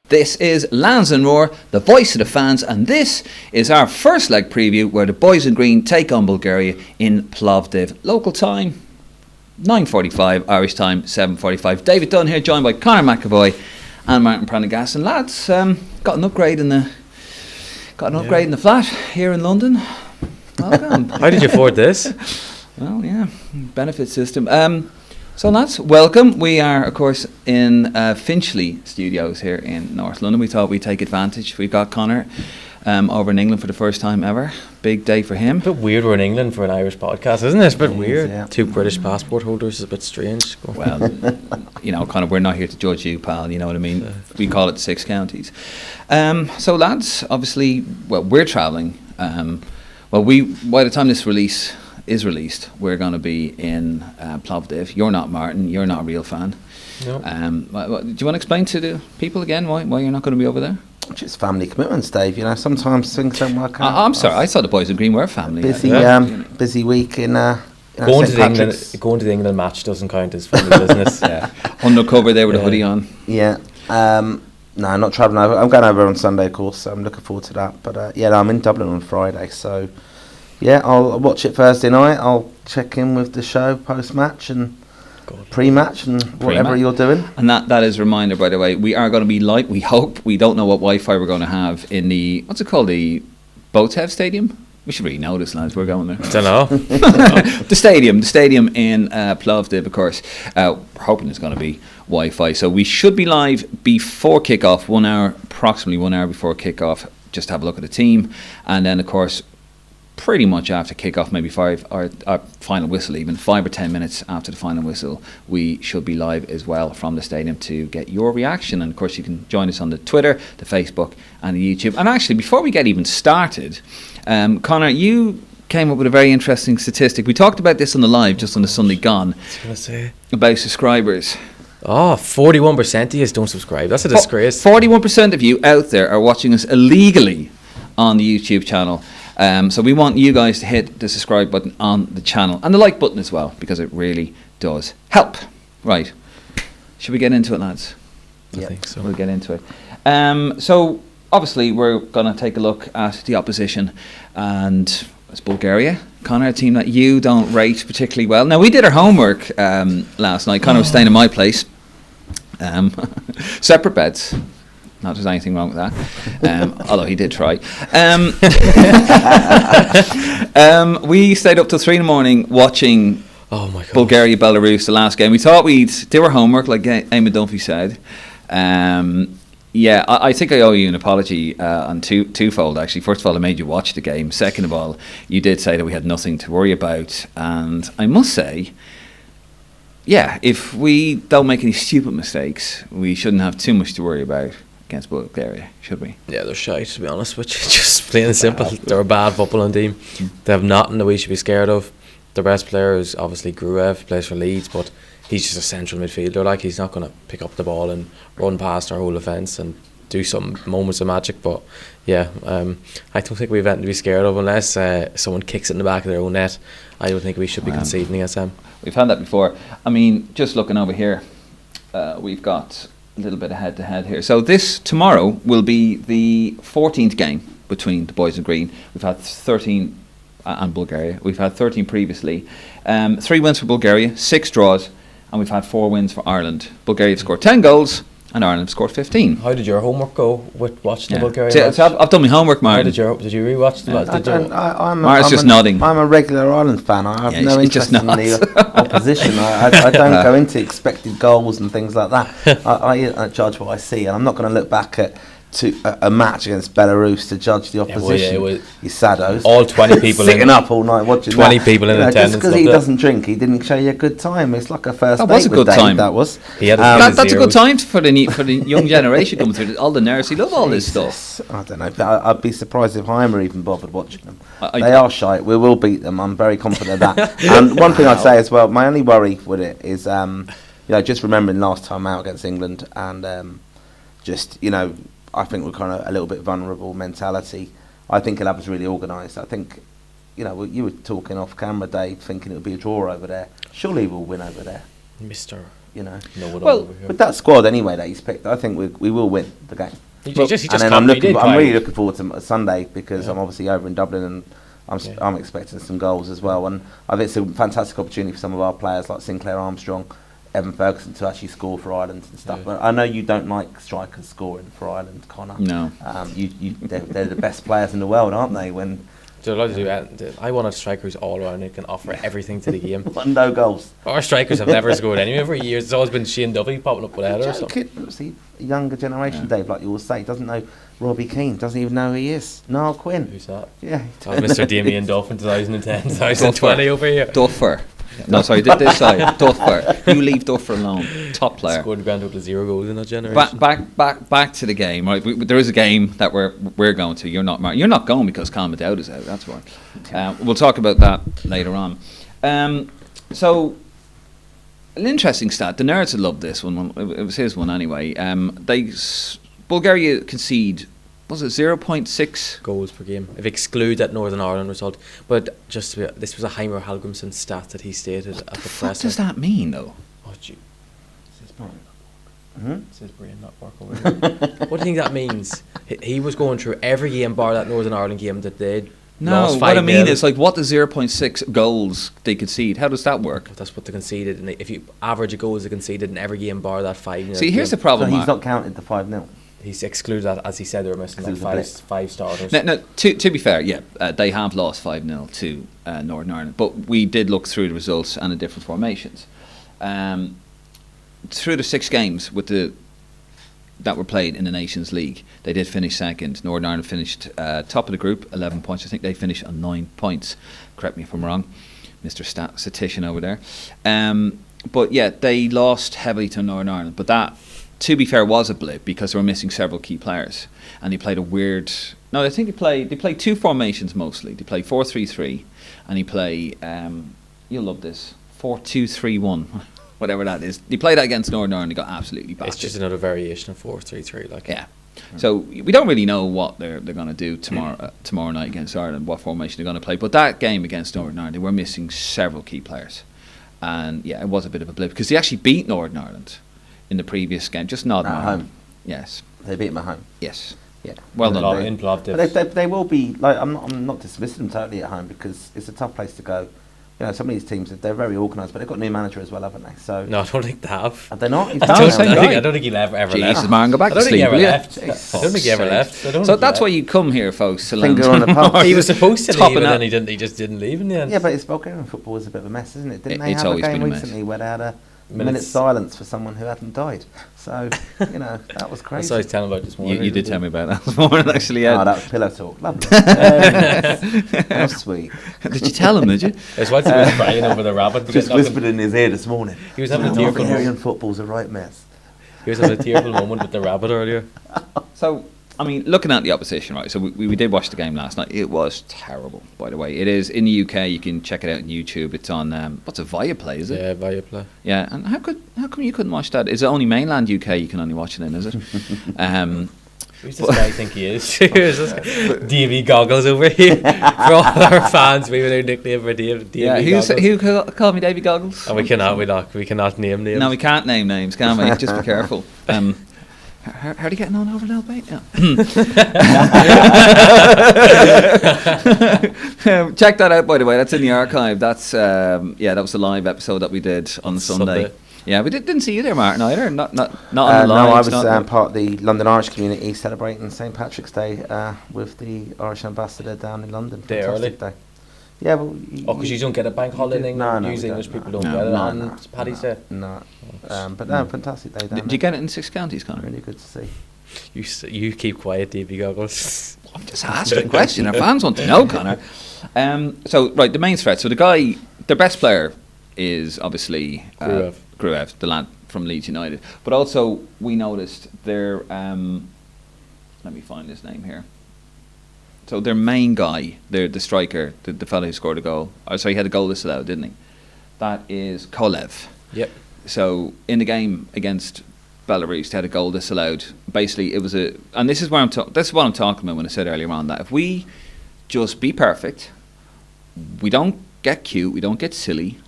This is Lansdowne ROAR, the voice of the fans, and this is our first leg preview where the boys in green take on Bulgaria in Plovdiv. Local time 9:45, Irish time 7:45. David Dunn here, joined by Conor McAvoy and Martin Prendergast. And lads, got an upgrade in the flat here in London. Welcome. How did you afford this? Well, yeah, benefit system. So lads, welcome. We are, of course, in Finchley Studios here in North London. We thought we'd take advantage. We've got Conor over in England for the first time ever. Big day for him. A bit weird we're in England for an Irish podcast, isn't it? It's a bit weird. Yeah. Two British passport holders is a bit strange. Well, you know, Conor, we're not here to judge you, pal. You know what I mean? We call it 6 counties. So lads, obviously, well, we're travelling. By the time this is released, we're going to be in Plovdiv. You're not Martin. You're not a real fan. No. Do you want to explain to the people again why you're not going to be over there? Just family commitments, Dave. You know, sometimes things don't work out. I'm sorry. I thought the boys in green were family. Busy week in going to the England match doesn't count as family business. Yeah. Undercover there with a hoodie on. Yeah. No, I'm not travelling over. I'm going over on Sunday, of course, so I'm looking forward to that. But I'm in Dublin on Friday, so yeah, I'll watch it Thursday night. I'll check in with the show post-match and pre-match and whatever you're doing. And that is a reminder, by the way, we are going to be live. We hope. We don't know what Wi-Fi we're going to have in the, what's it called, the Botev Stadium? We should really know this, lads. We're going there. I don't know. The stadium in Plovdiv, of course. We're hoping it's going to be Wi-Fi. So we should be live before kickoff, approximately 1 hour before kickoff, just to have a look at the team. And then, of course, pretty much after kickoff, maybe our final whistle, even 5 or 10 minutes after the final whistle, we should be live as well from the stadium to get your reaction. And of course, you can join us on the Twitter, the Facebook, and the YouTube. And actually, before we get even started, Conor, you came up with a very interesting statistic. We talked about this on the live just on the Sunday gone. I was going to say about subscribers. 41% of you don't subscribe. That's a disgrace. 41% of you out there are watching us illegally on the YouTube channel. So we want you guys to hit the subscribe button on the channel and the like button as well, because it really does help. Right. Should we get into it, lads? I think so. We'll get into it. So obviously we're going to take a look at the opposition, and it's Bulgaria. Conor, a team that you don't rate particularly well. Now, we did our homework last night. Conor was staying in my place. Separate beds. Not there's anything wrong with that, although he did try. We stayed up till 3 a.m. watching Bulgaria Belarus, the last game. We thought we'd do our homework, like Eamon Dunphy said. I think I owe you an apology on twofold, actually. First of all, I made you watch the game. Second of all, you did say that we had nothing to worry about, and I must say, if we don't make any stupid mistakes, we shouldn't have too much to worry about against Bulgaria, should we? Yeah, they're shy, to be honest with you. Just plain and simple. They're a bad footballing team. They have nothing that we should be scared of. Their best player is obviously Gruev, plays for Leeds, but he's just a central midfielder. Like, he's not going to pick up the ball and run past our whole defence and do some moments of magic. But I don't think we've anything to be scared of unless someone kicks it in the back of their own net. I don't think we should be conceding against them. We've had that before. I mean, just looking over here, we've got a little bit of head-to-head here. So this tomorrow will be the 14th game between the boys in green. We've had 13 and Bulgaria. We've had 13 previously. 3 wins for Bulgaria, 6 draws, and we've had 4 wins for Ireland. Bulgaria have scored 10 goals and Ireland scored 15. How did your homework go with watching the Bulgaria match? So I've done my homework, Martin. Did you rewatch the match? Martin's just nodding. I'm a regular Ireland fan. I have no interest in the opposition. I don't go into expected goals and things like that. I judge what I see, and I'm not going to look back at a match against Belarus to judge the opposition. You saddos. All 20 people sitting up all night watching 20 people in attendance. Just because he doesn't drink, he didn't show you a good time. It's like a first date. That was a good time. That was. That's a good time for the young generation coming through. All the nerds, love all this stuff. I don't know. I'd be surprised if Heimer even bothered watching them. They are shy. We will beat them. I'm very confident of that. And one thing I'd say as well, my only worry with it is, just remembering last time out against England, and I think we're kind of a little bit vulnerable mentality. I think Elab was really organised. I think, you were talking off camera, Dave, thinking it would be a draw over there. Surely we'll win over there. Mr. you know. Well, with that squad anyway that he's picked, I think we will win the game. He just and then I'm really looking forward to Sunday because Yeah. I'm obviously over in Dublin and I'm expecting some goals as well. And I think it's a fantastic opportunity for some of our players like Sinclair Armstrong, Evan Ferguson to actually score for Ireland and stuff. Yeah. But I know you don't like strikers scoring for Ireland, Connor. No. They're the best players in the world, aren't they? When So I'd like to do that. I want a striker who's all around and can offer everything to the game. no goals. Our strikers have never scored anyway for years. It's always been Shane Duffy popping up with a header or something. See, younger generation, Dave, like you always say, doesn't know Robbie Keane, doesn't even know who he is. Niall Quinn. Who's that? Yeah. Oh, Mr. Damien Duff in 2010, 2020 over here. Duffer. No, sorry, this side. Duffer. You leave Duffer alone. Top player. Scored a grand total of 0 goals in that generation. Back to the game. Right, there is a game that we're going to. You're not. You're not going because Colin McDowd is out. That's why. We'll talk about that later on. So, an interesting stat. The nerds would love this one. It was his one anyway. Bulgaria concede. Was it 0.6 goals per game? If you exclude that Northern Ireland result, but just this was a Heimer Halgrimsson stat that he stated at the press. What does that mean, though? Oh, gee. Says brain not work over here. What do you think that means? He was going through every game bar that Northern Ireland game that they lost 5-0. What I mean is like what the 0.6 goals they concede. How does that work? That's what they conceded, and if you average the goals they conceded in every game bar that 5-0. See, here's the problem. So he's not counted the 5-0. He's excluded that, as he said, they were missing like five starters. No, to be fair, they have lost 5-0 to Northern Ireland, but we did look through the results and the different formations. Through the 6 games that were played in the Nations League, they did finish second. Northern Ireland finished top of the group, 11 points. I think they finished on 9 points. Correct me if I'm wrong, Mr. Statistician over there. But yeah, they lost heavily to Northern Ireland, but that, to be fair, was a blip because they were missing several key players, and they played a weird. No, I think they played 2 formations mostly. They played 4-3-3, and he play. You'll love this 4-2-3-1, whatever that is. They played that against Northern Ireland. They got absolutely battered. It's just another variation of 4-3-3, like. Yeah. So we don't really know what they're going to do tomorrow night against Ireland, what formation they're going to play. But that game against Northern Ireland, they were missing several key players, and yeah, it was a bit of a blip because they actually beat Northern Ireland in the previous game, just not at home. Yes, they beat them at home. Yes, yeah, well done. In Plovdiv. But they will be like I'm not dismissing them totally at home because it's a tough place to go. You know, some of these teams they're very organised, but they've got a new manager as well, haven't they? So no, I don't think they have. Are they not? I don't think he'll ever Jesus, left. man, go back to sleep. I don't think he ever left. So that's why you come here, folks. To Finger on the pulse. He was supposed to leave, and then he just didn't leave in the end. Yeah, but it's Bulgarian football is a bit of a mess, isn't it? Didn't they have a game recently where they had a minute's silence for someone who hadn't died? So, you know, that was crazy. That's what I was telling about this morning. You did tell me about that this morning, actually. Yeah. Oh, that was pillow talk. Lovely. How sweet. Did you tell him, did you? It's what he was crying over the rabbit. Just whispered in his ear this morning. He was having a tearful Bulgarian football's a right mess. He was having a tearful moment with the rabbit earlier. So, I mean, looking at the opposition, right? So we did watch the game last night. It was terrible, by the way. It is in the UK. You can check it out on YouTube. It's on what's it, Viaplay? Is it? Yeah, Viaplay. Yeah, and how come you couldn't watch that? Is it only mainland UK you can only watch it in? Is it? Who's this guy think he is? Who's this guy? DV Goggles over here. For all our fans, we have a nickname for DV Goggles. Who called me Davy Goggles? And we cannot name names. No, we can't name names, can we? Just be careful. How are you getting on over now, mate? Yeah. Check that out, by the way. That's in the archive. That's that was the live episode that we did on Sunday. Yeah, we didn't see you there, Martin, either. Not on the live. No, I was part of the London Irish community celebrating St Patrick's Day with the Irish ambassador down in London. Day early. Day. Yeah, well, because you don't get a bank holiday in England. No, Usually English people don't get it on Paddy's Day. No, but no, fantastic day down there. Did you get it in 6 counties, Conor? Really good to see. You keep quiet, DV Goggles. I'm just asking a question. Our fans want to know, Conor. So, right, the main threat. So their best player is obviously Gruev, the lad from Leeds United. But also, we noticed their let me find his name here. So their main guy, the striker, the fellow who scored a goal. Oh, sorry, he had a goal disallowed, didn't he? That is Kolev. Yep. So in the game against Belarus, they had a goal disallowed. Basically, it was and this is what I'm talking about when I said earlier on that if we just be perfect, we don't get cute, we don't get silly,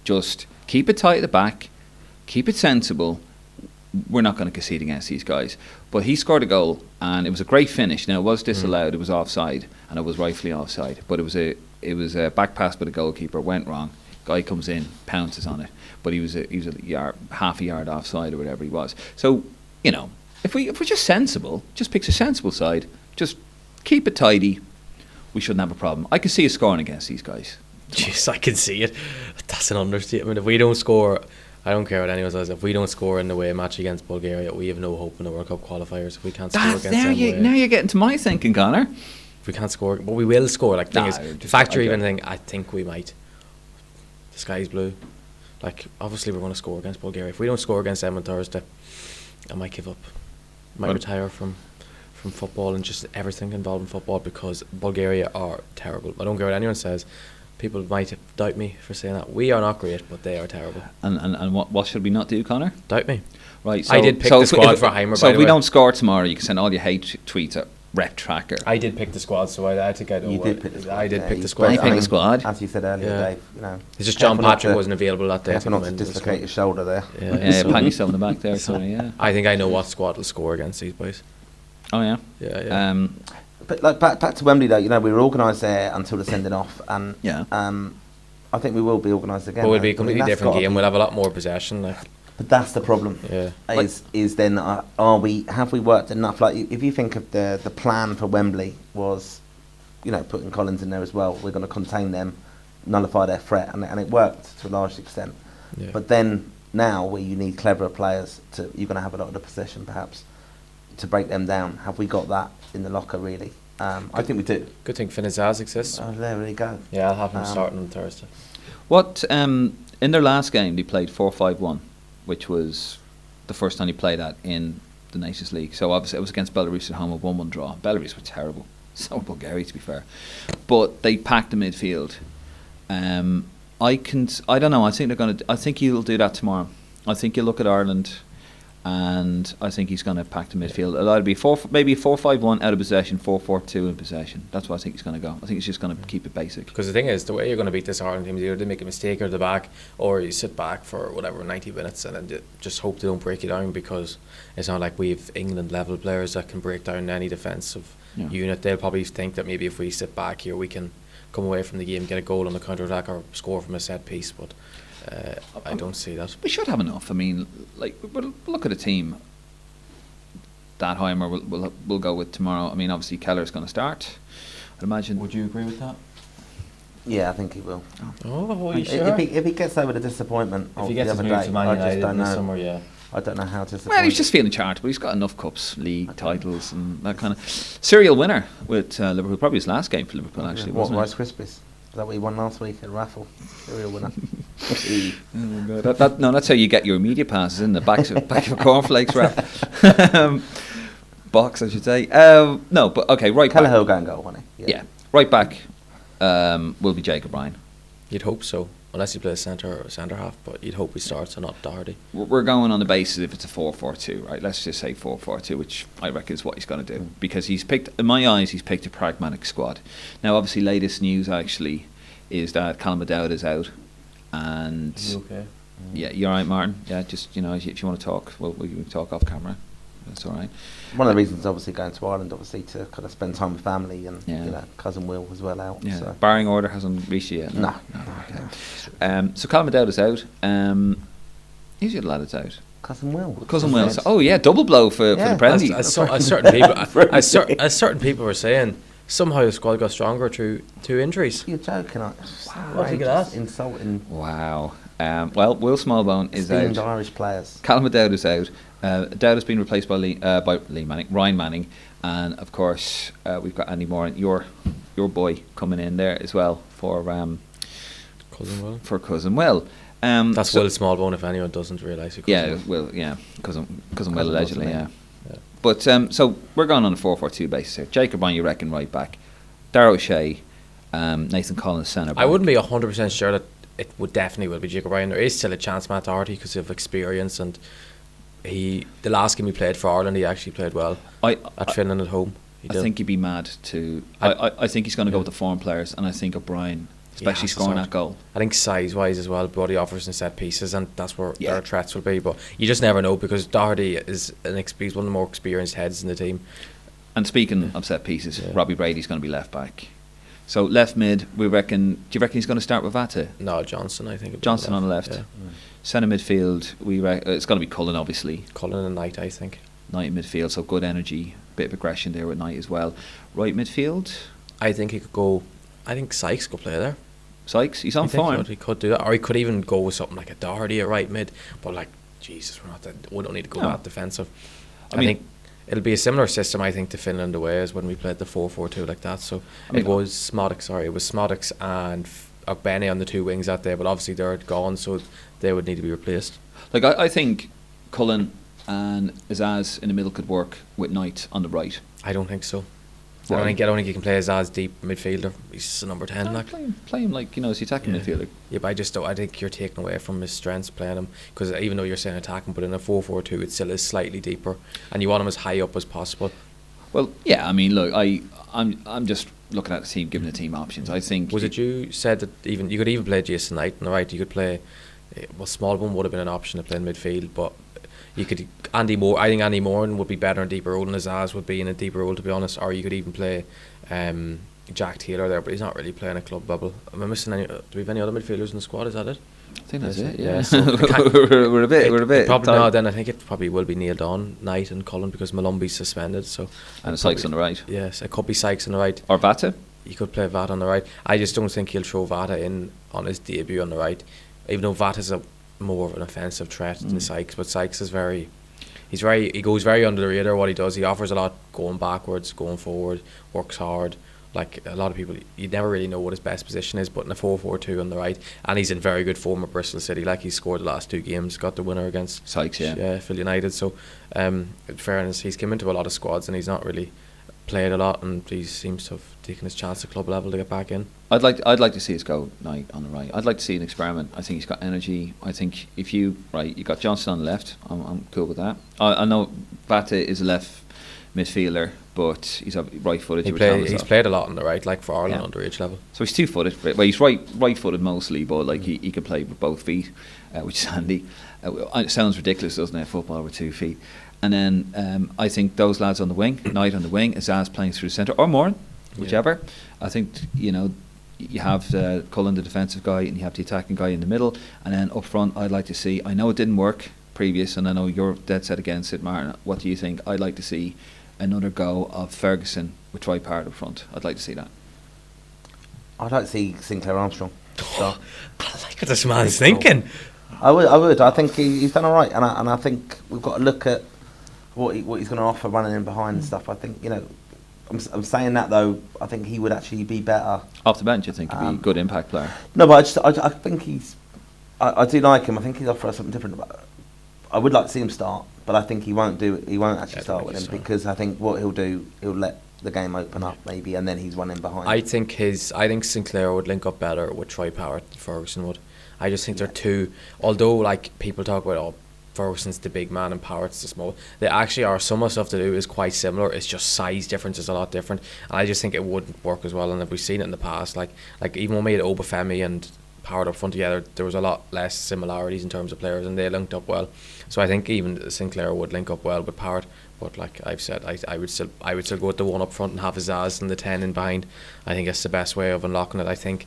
just keep it tight at the back, keep it sensible. We're not going to concede against these guys. But he scored a goal, and it was a great finish. Now, it was disallowed. It was offside, and it was rightfully offside. But it was a back pass by the goalkeeper, went wrong. Guy comes in, pounces on it. But he was a yard, half a yard offside or whatever he was. So, if we're just sensible, just picks a sensible side, just keep it tidy, we shouldn't have a problem. I can see us scoring against these guys. Jeez, I can see it. That's an understatement. If we don't score, I don't care what anyone says. If we don't score in the away match against Bulgaria, we have no hope in the World Cup qualifiers. If we can't score against them, now you're getting to my thinking, Connor. If we can't score, but we will score. Like, thing is, the factor even thing, I think we might. The sky's blue. Like, obviously we're going to score against Bulgaria. If we don't score against them on Thursday, I might give up. I might retire from football and just everything involved in football, because Bulgaria are terrible. I don't care what anyone says. People might doubt me for saying that. We are not great, but they are terrible. And what should we not do, Connor? Doubt me. Right. So I did pick the squad for Heimer. So if we don't score tomorrow, you can send all your hate tweets at Rep Tracker. I did pick the squad, so I think I know. You did pick the squad. I did pick the squad. I picked the squad. As you said earlier, Dave. It's just John Patrick wasn't available that day. Not to dislocate your shoulder there. Yeah, pat yourself in the back there, Tony. Yeah. I think I know what squad will score against these boys. Oh yeah. Yeah. But like back to Wembley though, we were organised there until the sending off, and I think we will be organised again. But it'll be a completely different game. We'll have a lot more possession. But that's the problem. Yeah. Is then have we worked enough? Like if you think of the plan for Wembley was, putting Collins in there as well. We're going to contain them, nullify their threat, and it worked to a large extent. Yeah. But then now, where you need cleverer players, you're going to have a lot of the possession perhaps to break them down. Have we got that in the locker really? I think we do. Good thing Finnazaz exists. Oh, there we go. Yeah, I'll have him starting on Thursday. What in their last game they played 4-5-1, which was the first time he played that in the Nations League. So obviously it was against Belarus at home, a 1-1 draw. Belarus were terrible, so Bulgaria to be fair, but they packed the midfield. I don't know. I think he'll do that tomorrow. I think he'll look at Ireland, and I think he's going to pack the midfield. It'll either be 4-5-1 out of possession, 4-4-2 in possession. That's what I think he's going to go. I think he's just going to keep it basic. Because the thing is, the way you're going to beat this Ireland team is either they make a mistake at the back, or you sit back for 90 minutes and then just hope they don't break you down, because it's not like we have England level players that can break down any defensive unit. They'll probably think that maybe if we sit back here we can come away from the game, get a goal on the counter-attack or score from a set piece, but I don't see that. We should have enough. I mean, we'll look at a team that Heimer will go with tomorrow. I mean, obviously Keller's going to start, I'd imagine. Would you agree with that? Yeah, I think he will. Oh, are you sure? If he gets over the disappointment if he gets the other moved day, to Man I United just don't in the know. summer, yeah. I don't know how disappointed. Well, he's just feeling charitable. He's got enough cups, league titles, and that kind of serial winner with Liverpool. Probably his last game for Liverpool, actually. What, wasn't Rice Krispies? Is that what he won last week at raffle? Serial winner. Oh God. That's how you get your media passes, in the back of a cornflakes wrap. Box, I should say. No, but okay, right back. Kelleher will go and goal, won't he? Yeah, right back will be Jacob Ryan. You'd hope so, unless he plays centre or centre half, but you'd hope he starts and not Doherty. We're going on the basis if it's a 4-4-2, right? Let's just say 4-4-2, which I reckon is what he's going to do, because he's picked, in my eyes, he's picked a pragmatic squad. Now, obviously, latest news actually is that Callum McDowd is out, and Are you okay? Yeah, you're all right, Martin. Yeah, just if you want to talk, we can talk off camera. That's all right. One of the reasons, obviously, going to Ireland, obviously, to kind of spend time with family, and cousin Will as well out. Yeah, so. barring order hasn't reached you yet. No. Okay. So Callum McDowd is out. Who's the other lad that's out? Cousin Will. Cousin Will. So, double blow for the Prezi. As certain people were saying, somehow the squad got stronger through 2 injuries. You're joking. What do you think of that? Insulting. Wow. Well, Will Smallbone is out. Irish players. Callum McDowd is out. Dowd has been replaced by Ryan Manning, and of course we've got Andy Moore, your boy, coming in there as well for Cousin Will. Cousin Will. That's Will Smallbone, if anyone doesn't realise. Cousin Will allegedly, yeah. But so we're going on a 4-4-2 basis here. Jacob Ryan, you reckon, right back. Darragh O'Shea, Nathan Collins, centre back. I wouldn't be 100% sure that it definitely will be Jacob Ryan. There is still a chance Matt Doherty because of experience, and the last game he played for Ireland, he actually played well at Finland at home. I think he'd be mad to. I think he's going to go with the foreign players, and I think O'Brien especially scoring that goal. I think size-wise as well, what he offers in set pieces, and that's where their threats will be. But you just never know, because Doherty is he's one of the more experienced heads in the team. And speaking of set pieces, Robbie Brady's going to be left back. So left mid, we reckon. Do you reckon he's going to start with Vata? No, Johnson. I think Johnson on the left. Centre midfield, it's going to be Cullen, obviously. Cullen and Knight, I think. Knight in midfield, so good energy, bit of aggression there with Knight as well. Right midfield, I think he could go. I think Sykes could play there. Sykes, he's on form. He could do that, or he could even go with something like a Doherty at right mid. But like, Jesus, we don't need to go that defensive. I think it'll be a similar system, I think, to Finland away as when we played the 4-4-2 like that. So it was Smodics and Benny on the two wings that day, but obviously they're gone, so they would need to be replaced. Like I think Cullen and Azaz in the middle could work with Knight on the right. I don't think so. I don't think you can play Azaz deep midfielder. He's a number 10. Play him like, as the attacking midfielder. Yeah, but I think you're taking away from his strengths playing him, because even though you're saying attacking, but in a 4-4-2 it still is slightly deeper, and you want him as high up as possible. Well, yeah, I mean, look, I'm just looking at the team, giving the team options. I think. Was it you said that even you could even play Jason Knight on the right? You could play. Well, Smallbone would have been an option to play in midfield, but you could Andy Moore. I think Andy Moore would be better in a deeper role, and Azaz would be in a deeper role, to be honest. Or you could even play Jack Taylor there, but he's not really playing a club bubble. Am I missing any? Do we have any other midfielders in the squad? Is that it? I think that's it. Yeah, so we're a bit. Probably no. Then I think it probably will be nailed on Knight and Cullen, because Malumbi's suspended. So and Sykes on the right. Yes, it could be Sykes on the right. Or Vata. You could play Vata on the right. I just don't think he'll throw Vata in on his debut on the right, even though Vata's more of an offensive threat than Sykes. But Sykes is he goes very under the radar. What he does, he offers a lot, going backwards, going forward, works hard. Like a lot of people, you never really know what his best position is, but in a 4-4-2 on the right, and he's in very good form at Bristol City. Like, he's scored the last 2 games, got the winner against Sykes, Phil United. So, in fairness, he's come into a lot of squads and he's not really played a lot, and he seems to have taken his chance at club level to get back in. I'd like to see us go Knight on the right. I'd like to see an experiment. I think he's got energy. I think if you got Johnson on the left, I'm cool with that. I know Vata is a left midfielder, but he's right-footed. He's played a lot on the right, like for Ireland underage level. So he's 2-footed. Well, he's right-footed mostly, but like he can play with both feet, which is handy. It sounds ridiculous, doesn't it? Football with 2 feet. And then I think those lads on the wing, Knight on the wing, Azaz playing through the centre, or Moran, whichever. I think you have Cullen, the defensive guy, and you have the attacking guy in the middle, and then up front, I'd like to see. I know it didn't work previous, and I know you're dead set against it, Martin. What do you think? I'd like to see another go of Ferguson with Troy Parrott up front. I'd like to see that. I'd like to see Sinclair Armstrong. I like what this man's thinking. I would. I think he's done all right, and I think we've got to look at what he's going to offer running in behind and stuff. I think I'm saying that though. I think he would actually be better off the bench. I think he'd be a good impact player. No, but I think I do like him. I think he's offering something different. I would like to see him start, but I think he won't actually start with him, because I think what he'll do, he'll let the game open up maybe, and then he's running behind. I think Sinclair would link up better with Troy Parrott than Ferguson would. I just think they're two. Although like people talk about Ferguson's the big man and Parrott's the small, they actually are. Some of the stuff they do is quite similar. It's just size difference is a lot different, and I just think it wouldn't work as well. And if we've seen it in the past, like even when we had Obafemi and Parrott up front together, there was a lot less similarities in terms of players, and they linked up well. So I think even Sinclair would link up well with Parrott. But like I've said, I would still go with the one up front and have Azaz and the 10 in behind. I think it's the best way of unlocking it. I think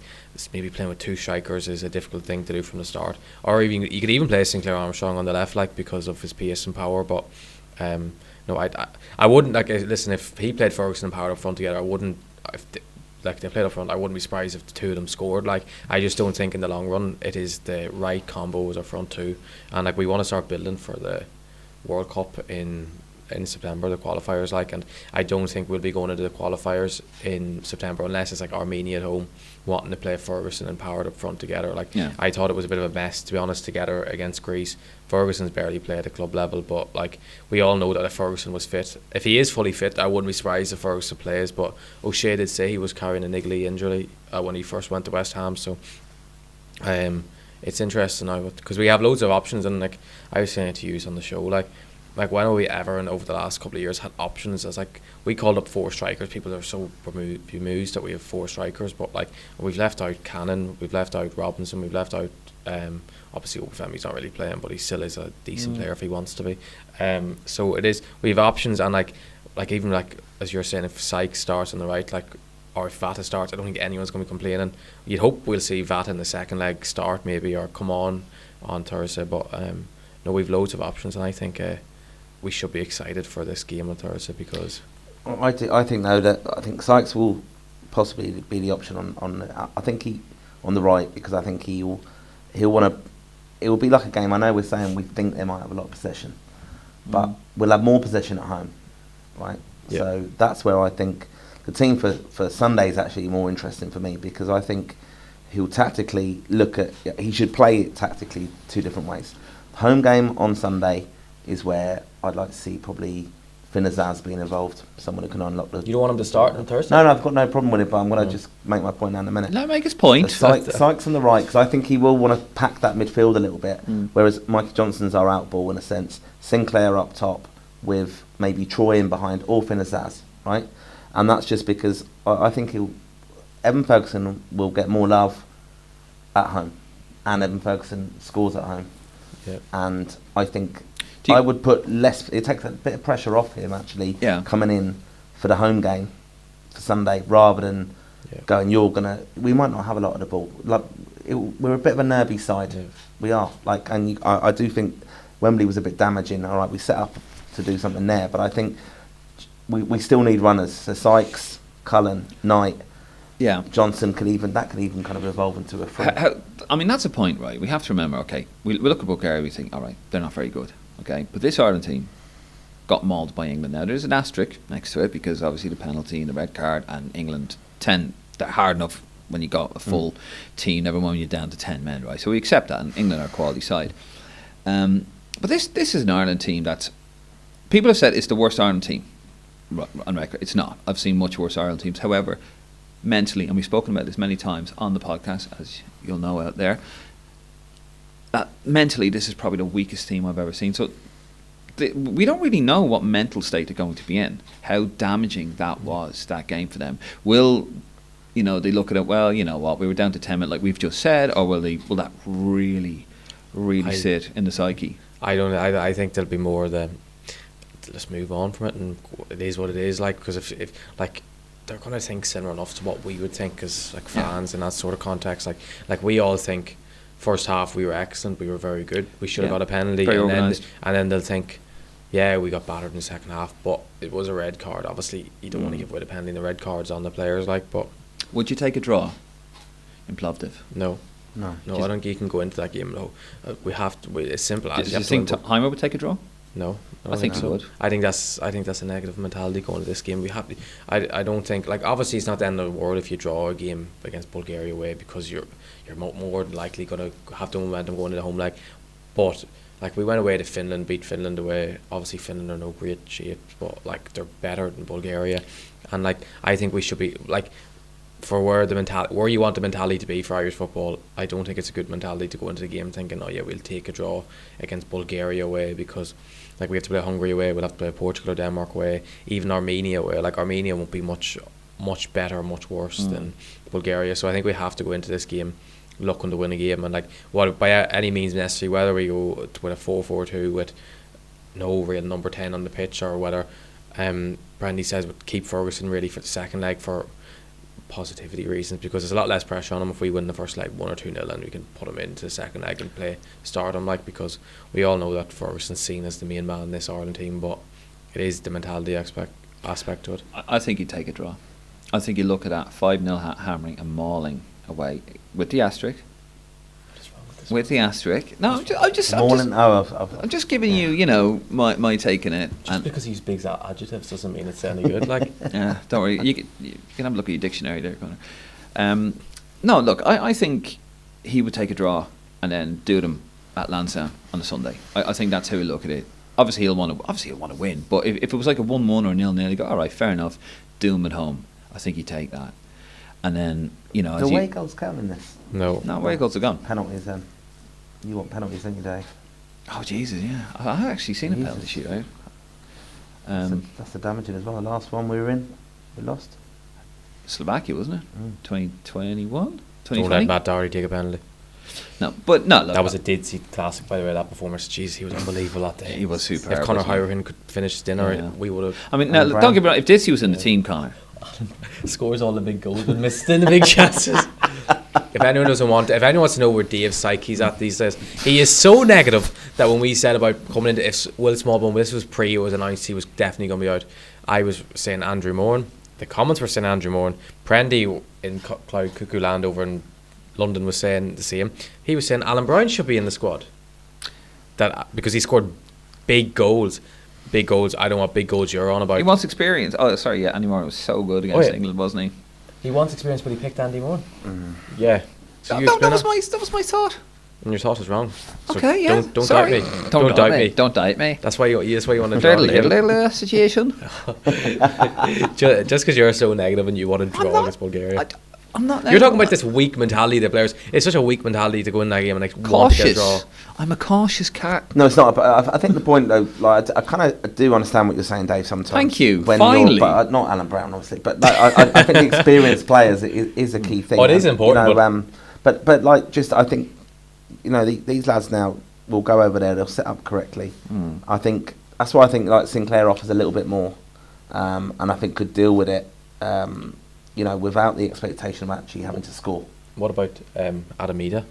maybe playing with 2 strikers is a difficult thing to do from the start. Or even you could even play Sinclair Armstrong on the left, like, because of his pace and power. But no, I wouldn't like. Listen, if he played Ferguson and Parrott up front together, I wouldn't. If they played up front, I wouldn't be surprised if the 2 of them scored. Like, I just don't think in the long run it is the right combo as our front 2. And like, we want to start building for the World Cup in September, the qualifiers, like, and I don't think we'll be going into the qualifiers in September unless it's like Armenia at home wanting to play Ferguson and Parrott up front together. Like, I thought it was a bit of a mess, to be honest, together against Greece. Ferguson's barely played at club level, but like, we all know that if Ferguson was fit, if he is fully fit, I wouldn't be surprised if Ferguson plays. But O'Shea did say he was carrying a niggly injury when he first went to West Ham, so it's interesting now because we have loads of options. And like I was saying to you on the show, like, like when have we ever, and over the last couple of years, had options as like we called up 4 strikers. People are so bemused that we have 4 strikers, but like we've left out Cannon, we've left out Robinson, we've left out obviously Obafemi's not really playing, but he still is a decent player if he wants to be. So it is, we have options, and like even like as you're saying, if Sykes starts on the right, like, or if Vata starts, I don't think anyone's going to be complaining. You'd hope we'll see Vata in the second leg start maybe, or come on Thursday, but no, we've loads of options, and I think we should be excited for this game on Thursday, because I think though that I think Sykes will possibly be the option on I think he on the right, because I think he'll want to. It will be like a game. I know we're saying we think they might have a lot of possession, but we'll have more possession at home, right? Yeah. So that's where I think the team for Sunday is actually more interesting for me, because I think he'll tactically he should play it tactically 2 different ways. The home game on Sunday is where I'd like to see probably Finnazaz being involved, someone who can unlock the... You don't want him to start on Thursday? No, I've got no problem with it, but I'm going to just make my point now in a minute. Let me make his point. So Sykes on the right, because I think he will want to pack that midfield a little bit, whereas Mikey Johnson's our out ball in a sense. Sinclair up top with maybe Troy in behind, or Finnazaz, right? And that's just because I think Evan Ferguson will get more love at home, and Evan Ferguson scores at home. Yep. And I think I would put less. It takes a bit of pressure off him actually, coming in for the home game for Sunday, rather than going. We might not have a lot of the ball. Like we're a bit of a nervy side. Yeah. We are I do think Wembley was a bit damaging. All right, we set up to do something there, but I think we still need runners. So Sykes, Cullen, Knight. Yeah, Johnson could even kind of evolve into a free. I mean, that's a point, right? We have to remember. Okay, we look at Bulgaria, we think, all right, they're not very good. Okay, but this Ireland team got mauled by England. Now there's an asterisk next to it, because obviously the penalty and the red card, and England 10. They're hard enough when you got a full team. Never mind when you're down to 10 men, right? So we accept that, and England are a quality side. But this is an Ireland team that's, people have said it's the worst Ireland team on record. It's not. I've seen much worse Ireland teams. However, mentally, and we've spoken about this many times on the podcast, as you'll know out there, mentally this is probably the weakest team I've ever seen. So we don't really know what mental state they're going to be in, how damaging that was, that game for them. Will they look at it, well, you know what, we were down to 10 minutes like we've just said, or will that really sit in the psyche? I think there'll be more let's move on from it, and it is what it is, like, because if like they're going to think similar enough to what we would think as like fans in that sort of context. Like we all think first half we were excellent, we were very good, we should have got a penalty, and then they'll think, yeah, we got battered in the second half, but it was a red card. Obviously you don't want to give away the penalty, and the red card's on the players, like. But would you take a draw in Plovdiv? No, I don't think you can go into that game though. We have to. It's simple as. Do you think Heimer would take a draw? No, I think so. I think that's a negative mentality going to this game. We have to. I don't think, like, obviously it's not the end of the world if you draw a game against Bulgaria away, because you're more likely going to have the momentum going to the home leg. But like, we went away to Finland, beat Finland away. Obviously Finland are no great shape, but like they're better than Bulgaria, and like I think we should be like, for where you want the mentality to be for Irish football, I don't think it's a good mentality to go into the game thinking, oh yeah, we'll take a draw against Bulgaria away, because like we have to play Hungary away, we'll have to play Portugal or Denmark away, even Armenia away. Like Armenia won't be much better, much worse than Bulgaria. So I think we have to go into this game looking to win a game, and like what by any means necessary, whether we go with a 4-4-2 with no real number 10 on the pitch, or whether Brandy says would keep Ferguson really for the second leg for positivity reasons, because there's a lot less pressure on him if we win the first leg 1 or 2-0, and we can put him into the second leg and start him, like, because we all know that Ferguson's seen as the main man in this Ireland team, but it is the mentality aspect to it. I think you take a draw. I think you look at that 5-0 hammering and mauling away with the asterisk. With the asterisk. No, I'm just giving you, my take on it. Just because he uses big adjectives doesn't mean it's any good. Like, yeah, don't worry. You can have a look at your dictionary there, Conor. No, look, I think he would take a draw and then do them at Lansdowne on a Sunday. I think that's how we look at it. Obviously he'll want to win, but if it was like a 1-1 or 0-0, you go, all right, fair enough, do him at home. I think you take that, and then the away goals count in this. No, away goals are gone. Penalties then. You want penalties, don't you, Dave? Oh Jesus, yeah. I actually seen a penalty shootout. That's the damaging as well. The last one we were in, we lost. Slovakia, wasn't it? 2021? Don't 2020? let Matt Doherty take a penalty. No, but no. Look, That was a dead seat classic, by the way. That performance, jeez, he was unbelievable that day. He was superb. If Conor wasn't he? Hirehan could finish dinner, we would have. I mean, now, don't get me wrong. If Dissy was in the team, Conor, Scores all the big goals, but missed in the big chances. If anyone wants to know where Dave's psyche's at these days, he is so negative that when we said about coming into, if Will Smallbone, this was it was announced he was definitely going to be out. I was saying Andrew Moran. The comments were saying Andrew Moran. Prendy in Cloud Cuckoo Land over in London was saying the same. He was saying Alan Brown should be in the squad. That because he scored big goals. Big goals. I don't want big goals you're on about. he wants experience. Oh, sorry, yeah. Andy Moore was so good against England, wasn't he? He wants experience, but he picked Andy Moore. Yeah. So that was my thought. And your thought is wrong. So Okay, yeah. Don't Sorry. doubt me. Don't doubt me. Don't doubt me. That's why you want to draw the Little situation. Just because you're so negative and you want to draw against Bulgaria. I'm not. You're talking about this weak mentality that players. It's such a weak mentality to go in that game and want to get a draw. Cautious. I'm a cautious cat. No, it's not. But I think the point, though, like I kind of do understand what you're saying, Dave. Sometimes. Thank you. When Finally, but not Alan Brown, obviously. But like, I think experienced players is a key thing. Oh, it is important. You know, but like, just I think, you know, these lads now will go over there. They'll set up correctly. I think that's why I think like Sinclair offers a little bit more, and I think could deal with it. You know, without the expectation of actually having to score. What about Adam Ida?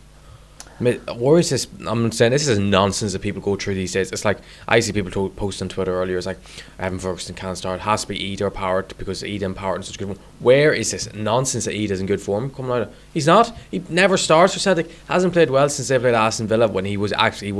Where is this? I'm saying this is nonsense that people go through these days. It's like I see people post on Twitter earlier. It's like Evan Ferguson can't start. It has to be Ida or Powered because Ida and Powered in such good form. Where is this nonsense that Ida's in good form coming out of? He's not. He never starts for Celtic. Hasn't played well since they played Aston Villa when he was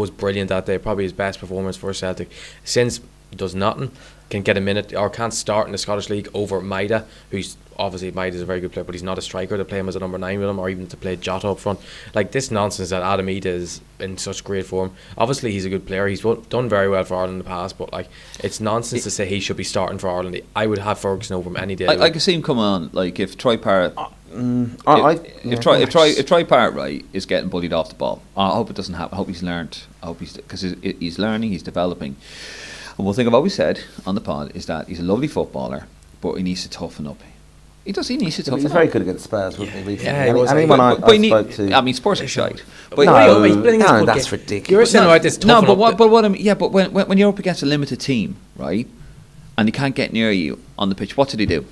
brilliant that day. Probably his best performance for Celtic. Since does nothing. Can get a minute or can't start in the Scottish League over Maida, who's obviously Maida's a very good player, but he's not a striker to play him as a number 9 with him, or even to play Jota up front. Like this nonsense that Adam Ida is in such great form. Obviously, he's a good player. He's done very well for Ireland in the past, but like it's nonsense to say he should be starting for Ireland. I would have Ferguson over him any day. I could see him come on. Like if Troy Parrott, if Troy Parrott right is getting bullied off the ball, I hope it doesn't happen. I hope he's learned. I hope because he's learning, he's developing. And one thing I've always said on the pod is that he's a lovely footballer, but he needs to toughen up. He needs to toughen up. He was very good against Spurs, wasn't he? Recently? Yeah, he was. Anyone I spoke to. I mean, Spurs are shite. But no, that's ridiculous. You're saying about this. No, but what I mean, yeah, but when you're up against a limited team, right, and he can't get near you on the pitch, what did he do?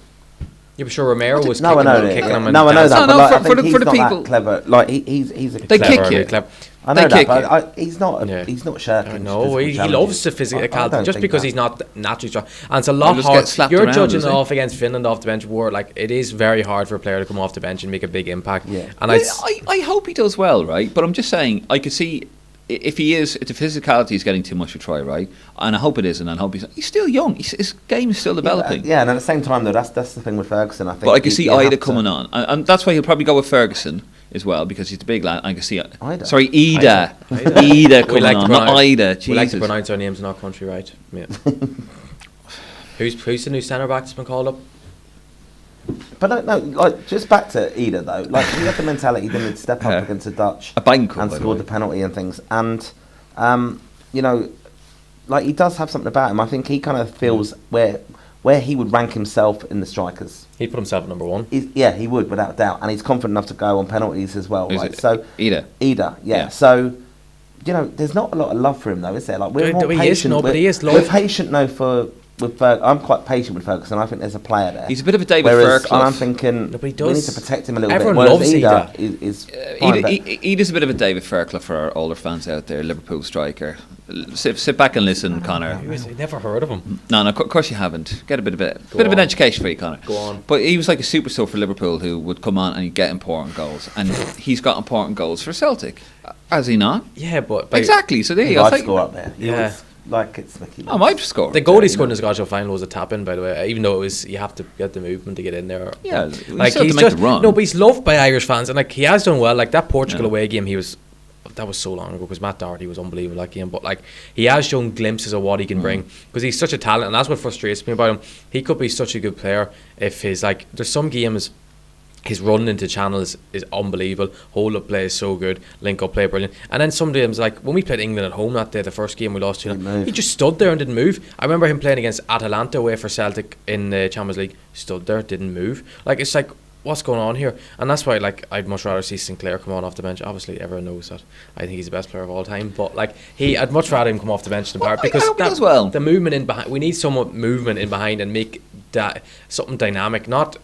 Yeah, but sure, Romero was kicking him. No, I know that. No, but for the people, that clever. Like he's a they clever, kick you. Clever. I know they that, kick but he's not. He's not shirking. No, he loves the physicality just because he's not naturally strong. And it's a lot just hard. You're around, judging off against Finland off the bench. Where like it is very hard for a player to come off the bench and make a big impact. Yeah. And I hope he does well, right? But I'm just saying, I could see if he is, if the physicality is getting too much for Troy, right? And I hope it isn't. And I hope he's still young. His game is still developing. Yeah, and at the same time, though, that's the thing with Ferguson. I think. But I can see Ida coming on, and that's why he'll probably go with Ferguson as well because he's the big lad. I can see Ida. Sorry, Ida coming on, not Ida. We like to pronounce our names in our country right. Yeah. Who's the new centre back that's been called up? But no, like just back to Ida though. Like he had the mentality, he didn't step up against the Dutch and scored the penalty and things. And you know, like he does have something about him. I think he kind of feels where he would rank himself in the strikers. He'd put himself at number 1. Yeah, he would without doubt, and he's confident enough to go on penalties as well. Right? So Ida, yeah. So you know, there's not a lot of love for him though, is there? Like we're more patient. We're patient though for. I'm quite patient with Ferguson. I think there's a player there. He's a bit of a David Fairclough. I'm thinking we need to protect him a little Everyone bit. Loves Ida. Ida's a bit of a David Fairclough for our older fans out there. Liverpool striker. Sit back and listen, Connor. I never heard of him. No, of course you haven't. Get a bit of an education for you, Connor. Go on. But he was like a superstar for Liverpool who would come on and he'd get important goals, and he's got important goals for Celtic, has he not? Yeah, but exactly. So there you go. I'd score up there. Yeah. Like it's Mickey. I might score. The goal he scored in the Scottish final was a tap in, by the way. Even though it was, you have to get the movement to get in there. Yeah, like he's just no, but he's loved by Irish fans, and like he has done well. Like that Portugal away game, that was so long ago because Matt Doherty was unbelievable that game. But like he has shown glimpses of what he can bring because he's such a talent, and that's what frustrates me about him. He could be such a good player if his like. There's some games his run into channels is unbelievable. Hold up play is so good. Link up play brilliant. And then sometimes, like when we played England at home that day, the first game we lost 2-0, he just stood there and didn't move. I remember him playing against Atalanta away for Celtic in the Champions League. Stood there, didn't move. Like, it's like, what's going on here? And that's why, like, I'd much rather see Sinclair come on off the bench. Obviously, everyone knows that I think he's the best player of all time. But like, I'd much rather him come off the bench than Barrett, because the movement in behind. We need some movement in behind and make that something dynamic. Not,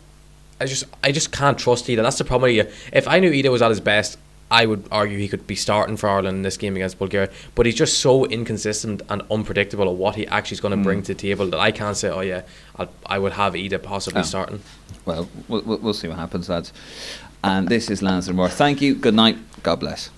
I just can't trust Ida. That's the problem. If I knew Ida was at his best, I would argue he could be starting for Ireland in this game against Bulgaria. But he's just so inconsistent and unpredictable of what he actually is going to bring to the table that I can't say, oh yeah, I would have Ida possibly starting. Well, we'll see what happens, lads. And this is Lansdowne ROAR. Thank you. Good night. God bless.